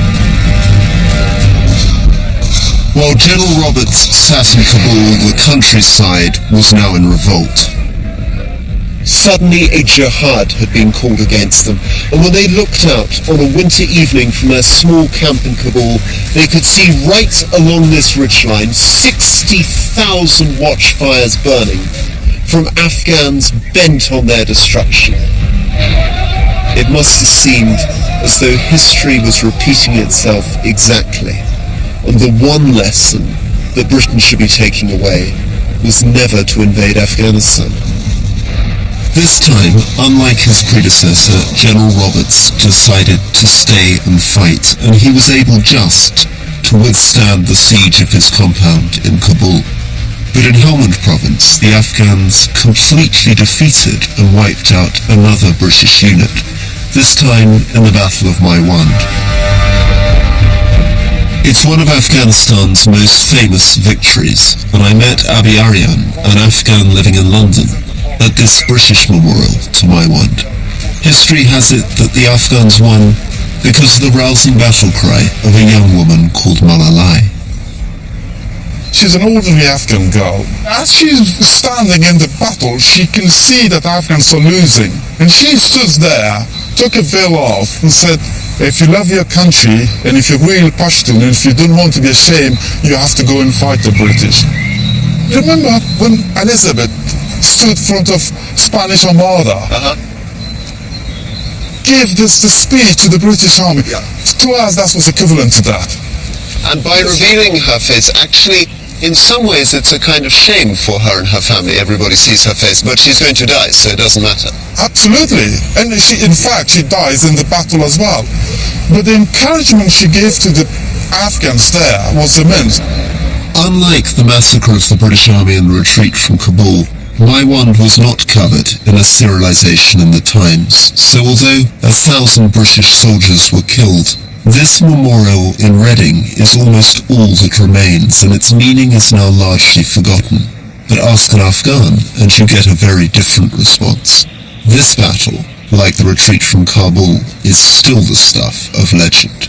While General Roberts sat in Kabul, the countryside was now in revolt. Suddenly a jihad had been called against them, and when they looked out on a winter evening from their small camp in Kabul, they could see right along this ridgeline 60,000 watchfires burning from Afghans bent on their destruction. It must have seemed as though history was repeating itself exactly, and the one lesson that Britain should be taking away was never to invade Afghanistan. This time, unlike his predecessor, General Roberts decided to stay and fight, and he was able just to withstand the siege of his compound in Kabul. But in Helmand province, the Afghans completely defeated and wiped out another British unit, this time in the Battle of Maiwand. It's one of Afghanistan's most famous victories, and I met Abi Aryan, an Afghan living in London, at this British memorial to Maiwand. History has it that the Afghans won because of the rousing battle cry of a young woman called Malalai. She's an ordinary Afghan girl. As she's standing in the battle, she can see that Afghans are losing. And she stood there, took a veil off and said, "If you love your country, and if you're real Pashtun, and if you don't want to be ashamed, you have to go and fight the British." Remember when Elizabeth stood in front of Spanish Armada, gave the speech to the British Army? Yeah. To us, that was equivalent to that. And by revealing her face, actually, in some ways, it's a kind of shame for her and her family. Everybody sees her face, but she's going to die, so it doesn't matter. Absolutely. And in fact, she dies in the battle as well. But the encouragement she gave to the Afghans there was immense. Unlike the massacre of the British Army and retreat from Kabul, Maiwand was not covered in a serialization in the Times, so although 1,000 British soldiers were killed, this memorial in Reading is almost all that remains, and its meaning is now largely forgotten. But ask an Afghan, and you get a very different response. This battle, like the retreat from Kabul, is still the stuff of legend.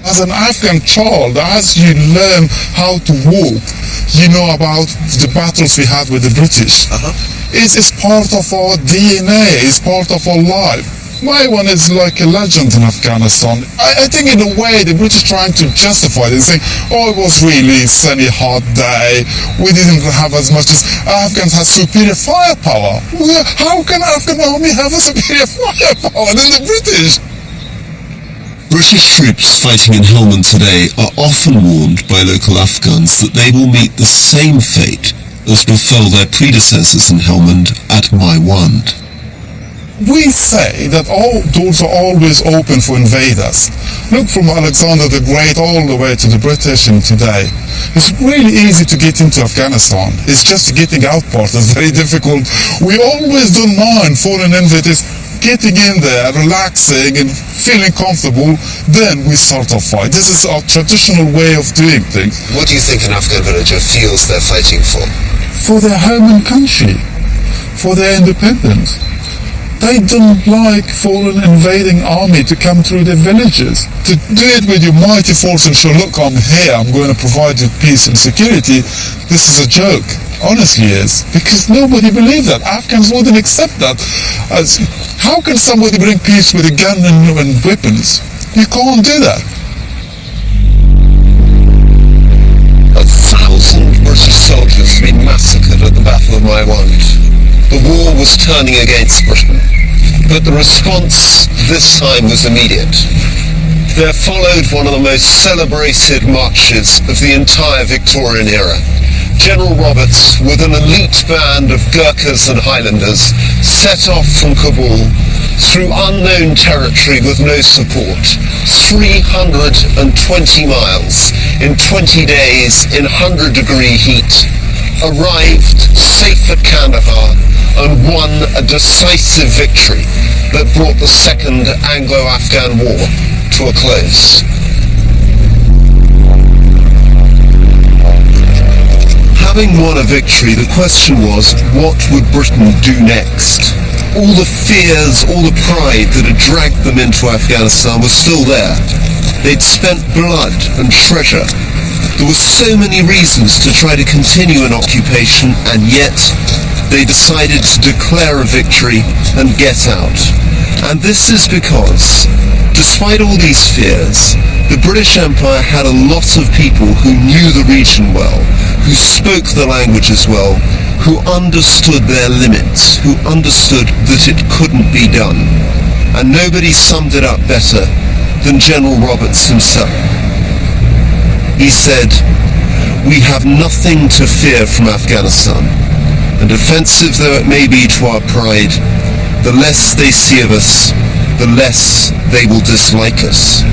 As an Afghan child, as you learn how to walk, you know about the battles we had with the British. It's part of our DNA, it's part of our life. Maiwand is like a legend in Afghanistan. I think in a way the British trying to justify it, saying, "Oh, it was really a sunny, hot day. We didn't have as much as Afghans had superior firepower." Well, how can Afghan army have a superior firepower than the British? British troops fighting in Helmand today are often warned by local Afghans that they will meet the same fate as befell their predecessors in Helmand at Maiwand. We say that all doors are always open for invaders. Look from Alexander the Great all the way to the British and today. It's really easy to get into Afghanistan. It's just getting out part that's very difficult. We always don't mind foreign invaders getting in there, relaxing and feeling comfortable, then we start a fight. This is our traditional way of doing things. What do you think an Afghan villager feels they're fighting for? For their home and country, for their independence. They don't like foreign invading army to come through their villages. To do it with your mighty force and show, look, I'm here, I'm going to provide you peace and security, this is a joke. Honestly is. Because nobody believed that. Afghans wouldn't accept that. How can somebody bring peace with a gun and weapons? You can't do that. 1,000 British soldiers had been massacred at the Battle of Maiwand. The war was turning against Britain, but the response this time was immediate. There followed one of the most celebrated marches of the entire Victorian era. General Roberts, with an elite band of Gurkhas and Highlanders, set off from Kabul through unknown territory with no support, 320 miles in 20 days in 100-degree heat, arrived safe at Kandahar and won a decisive victory that brought the Second Anglo-Afghan War to a close. Having won a victory, the question was, what would Britain do next? All the fears, all the pride that had dragged them into Afghanistan was still there. They'd spent blood and treasure. There were so many reasons to try to continue an occupation, and yet they decided to declare a victory and get out. And this is because, despite all these fears, the British Empire had a lot of people who knew the region well, who spoke the languages well, who understood their limits, who understood that it couldn't be done. And nobody summed it up better than General Roberts himself. He said, "We have nothing to fear from Afghanistan, and offensive though it may be to our pride, the less they see of us, the less they will dislike us."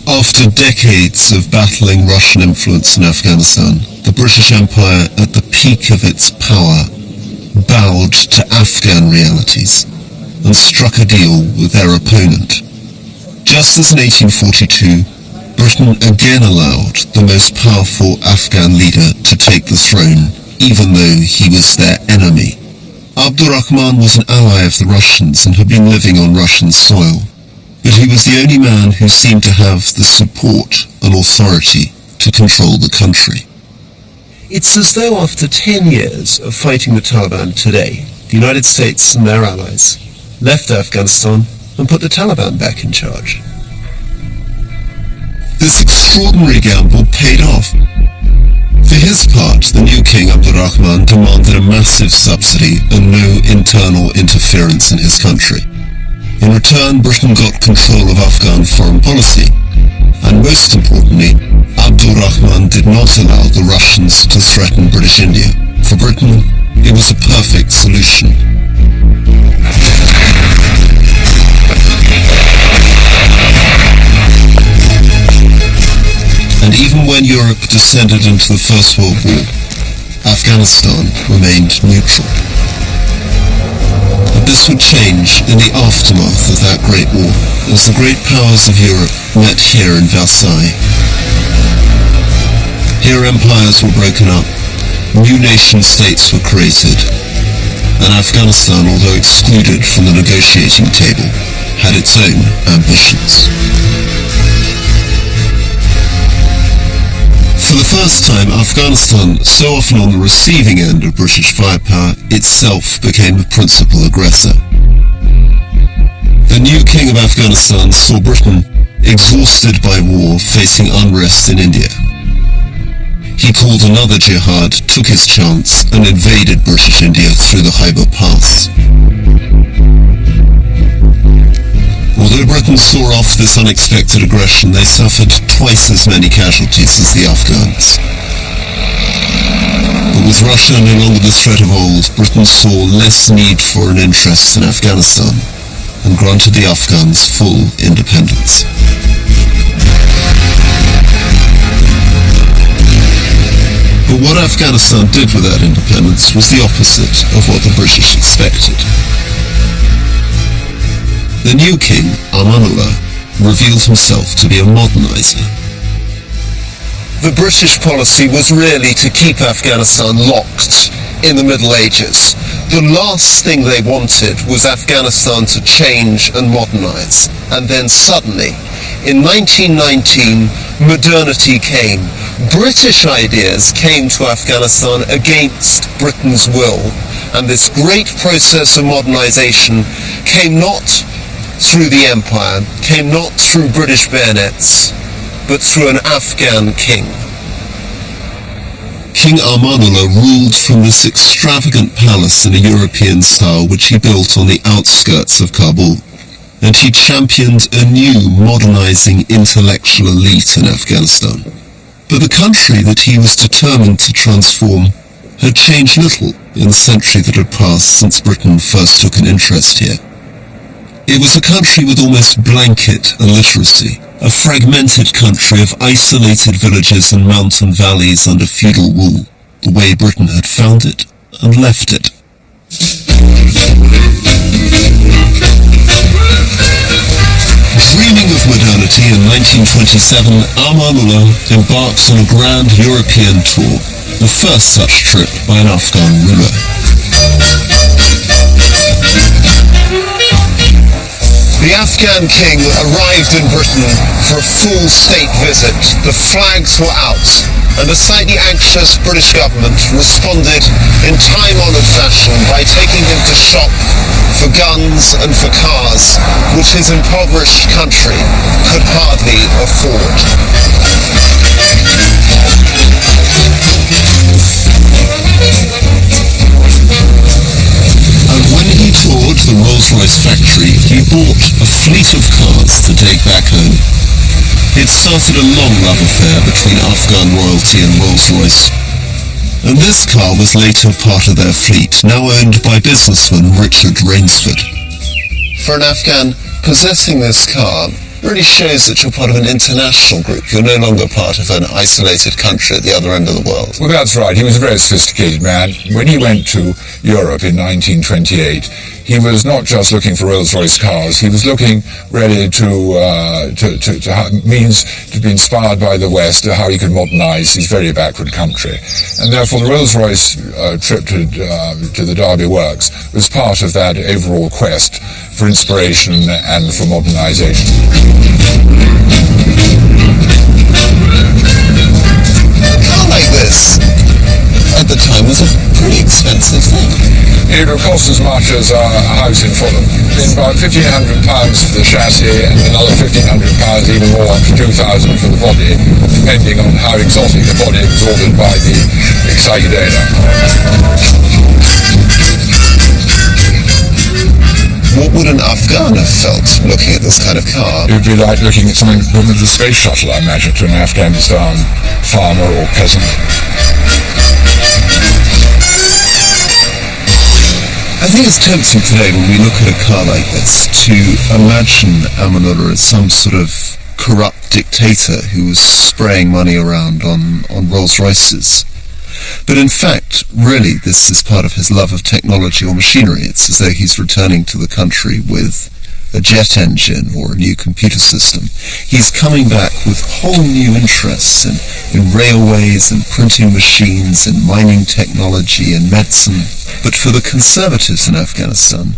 After decades of battling Russian influence in Afghanistan, the British Empire, at the peak of its power, bowed to Afghan realities and struck a deal with their opponent. Just as in 1842, Britain again allowed the most powerful Afghan leader to take the throne, even though he was their enemy. Abdurrahman was an ally of the Russians and had been living on Russian soil, but he was the only man who seemed to have the support and authority to control the country. It's as though after 10 years of fighting the Taliban today, the United States and their allies left Afghanistan and put the Taliban back in charge. This extraordinary gamble paid off. For his part, the new king Abdurrahman demanded a massive subsidy and no internal interference in his country. In return, Britain got control of Afghan foreign policy, and most importantly, Abdurrahman did not allow the Russians to threaten British India. For Britain, it was a perfect solution. And even when Europe descended into the First World War, Afghanistan remained neutral. But this would change in the aftermath of that Great War, as the great powers of Europe met here in Versailles. Here empires were broken up, new nation-states were created, and Afghanistan, although excluded from the negotiating table, had its own ambitions. For the first time, Afghanistan, so often on the receiving end of British firepower, itself became the principal aggressor. The new king of Afghanistan saw Britain, exhausted by war, facing unrest in India. He called another jihad, took his chance, and invaded British India through the Khyber Pass. Although Britain saw off this unexpected aggression, they suffered twice as many casualties as the Afghans. But with Russia no longer the threat of old, Britain saw less need for an interest in Afghanistan and granted the Afghans full independence. But what Afghanistan did with that independence was the opposite of what the British expected. The new king, Amanullah, revealed himself to be a modernizer. The British policy was really to keep Afghanistan locked in the Middle Ages. The last thing they wanted was Afghanistan to change and modernize. And then suddenly, In 1919, modernity came. British ideas came to Afghanistan against Britain's will, and this great process of modernization came not through the empire, came not through British bayonets, but through an Afghan king. King Amanullah ruled from this extravagant palace in a European style which he built on the outskirts of Kabul, and he championed a new modernizing intellectual elite in Afghanistan. But the country that he was determined to transform had changed little in the century that had passed since Britain first took an interest here. It was a country with almost blanket illiteracy, a fragmented country of isolated villages and mountain valleys under feudal rule, the way Britain had found it and left it. Dreaming of modernity in 1927, Amanullah embarked on a grand European tour, the first such trip by an Afghan ruler. The Afghan king arrived in Britain for a full state visit. The flags were out, and the slightly anxious British government responded in time-honoured fashion by taking him to shop for guns and for cars, which his impoverished country could hardly afford. And when he toured the Rolls-Royce factory, he bought a fleet of cars to take back home. It started a long love affair between Afghan royalty and Rolls-Royce, and this car was later part of their fleet, now owned by businessman Richard Rainsford. For an Afghan, possessing this car really shows that you're part of an international group. You're no longer part of an isolated country at the other end of the world. Well, that's right. He was a very sophisticated man. When he went to Europe in 1928, he was not just looking for Rolls-Royce cars. He was looking really to means to be inspired by the West, how he could modernize his very backward country. And therefore the Rolls-Royce trip to the Derby Works was part of that overall quest for inspiration and for modernization. A car like this, at the time, was a pretty expensive thing. It would cost as much as a house in Fulham. It's about £1,500 for the chassis and another £1,500, even more, up to £2,000 for the body, depending on how exotic the body was ordered by the excited owner. What would an Afghan have felt looking at this kind of car? It would be like looking at something from the space shuttle, I imagine, to an Afghanistan farmer or peasant. I think it's tempting today when we look at a car like this to imagine Amanullah as some sort of corrupt dictator who was spraying money around on Rolls-Royces. But in fact, really, this is part of his love of technology or machinery. It's as though he's returning to the country with a jet engine or a new computer system. He's coming back with whole new interests in railways and printing machines and mining technology and medicine. But for the conservatives in Afghanistan,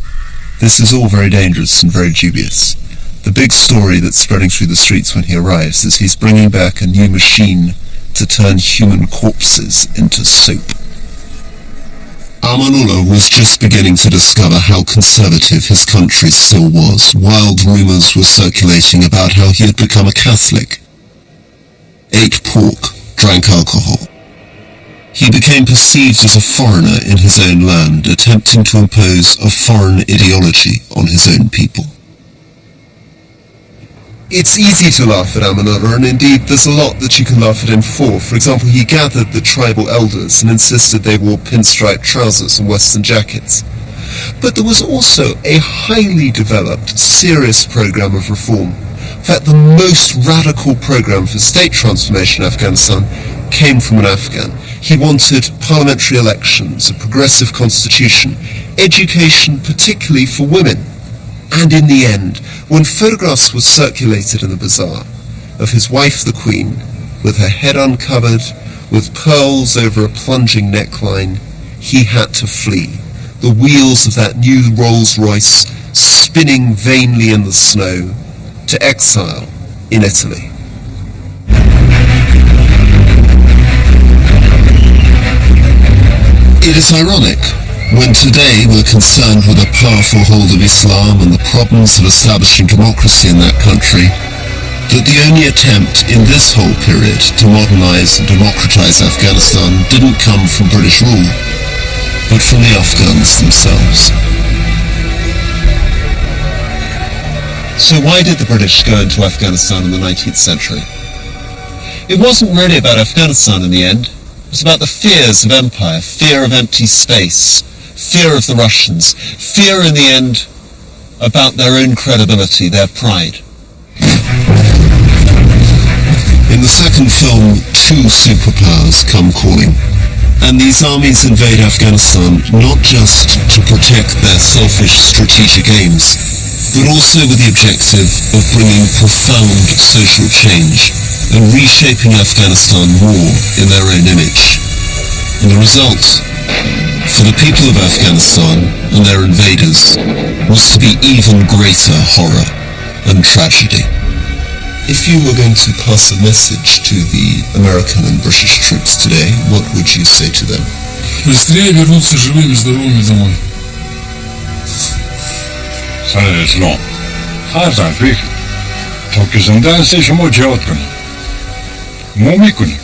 this is all very dangerous and very dubious. The big story that's spreading through the streets when he arrives is he's bringing back a new machine to turn human corpses into soap. Amanullah was just beginning to discover how conservative his country still was. Wild rumours were circulating about how he had become a Catholic, ate pork, drank alcohol. He became perceived as a foreigner in his own land, attempting to impose a foreign ideology on his own people. It's easy to laugh at Amanullah, and indeed there's a lot that you can laugh at him for. For example, he gathered the tribal elders and insisted they wore pinstripe trousers and western jackets. But there was also a highly developed, serious program of reform. In fact, the most radical program for state transformation in Afghanistan came from an Afghan. He wanted parliamentary elections, a progressive constitution, education particularly for women. And in the end, when photographs were circulated in the bazaar of his wife the Queen, with her head uncovered, with pearls over a plunging neckline, he had to flee. The wheels of that new Rolls-Royce spinning vainly in the snow, to exile in Italy. It is ironic, when today we're concerned with a powerful hold of Islam and the problems of establishing democracy in that country, that the only attempt in this whole period to modernize and democratize Afghanistan didn't come from British rule, but from the Afghans themselves. So why did the British go into Afghanistan in the 19th century? It wasn't really about Afghanistan in the end. It was about the fears of empire, fear of empty space, fear of the Russians, fear in the end about their own credibility, their pride. In the second film, two superpowers come calling. And these armies invade Afghanistan not just to protect their selfish strategic aims, but also with the objective of bringing profound social change and reshaping Afghanistan more in their own image. And the result, for the people of Afghanistan and their invaders, was to be even greater horror and tragedy. If you were going to pass a message to the American and British troops today, what would you say to them? Быстрее вернуться живыми и здоровыми домой. سر اسلام هر فکر تا که زنده هستی شما جهاد کنید ما میکنیم